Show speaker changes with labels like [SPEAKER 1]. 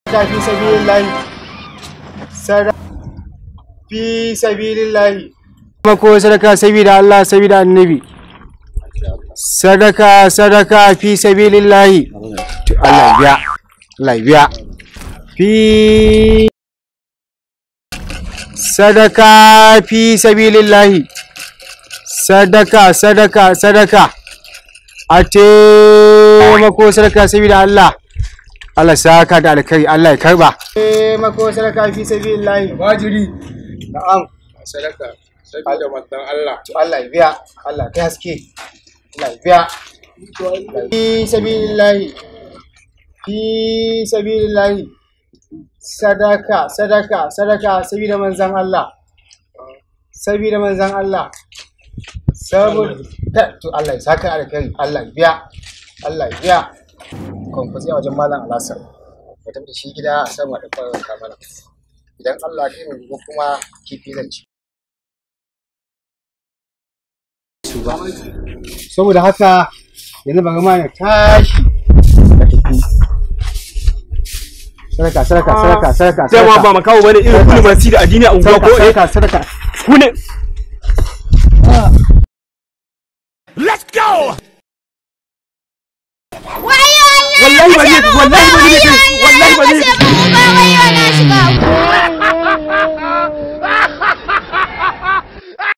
[SPEAKER 1] fi sabilillahi sadaka fi sabilillahi ko sadaka sabida Allah sabida annabi sadaka fi sabilillahi Allah biya fi sadaka fi sabilillahi sadaka a taimako sadaka sabida Allah saka da alkhairi Allah ya karba taimako sadaka fi sabilillahi wajiri na'am sadaka sabida manzon Allah to Allah ya biya Allah kai haske Allah ya biya fi sabilillahi sadaka sabida manzon Allah saboda to Allah ya saka alkhairi Allah ya biya konfusi a wajen malam Alhassan ya tafi shi gida a sama da kwarar kamala idan Allah ya yi kuma kifi zan ci saboda haka yanzu ba gama ya tashi da tafi sadaka
[SPEAKER 2] sai ma ba makawo bane irin kullu masu da addini a unguwa ko
[SPEAKER 1] sadaka
[SPEAKER 2] kune let's go wallahi ba ne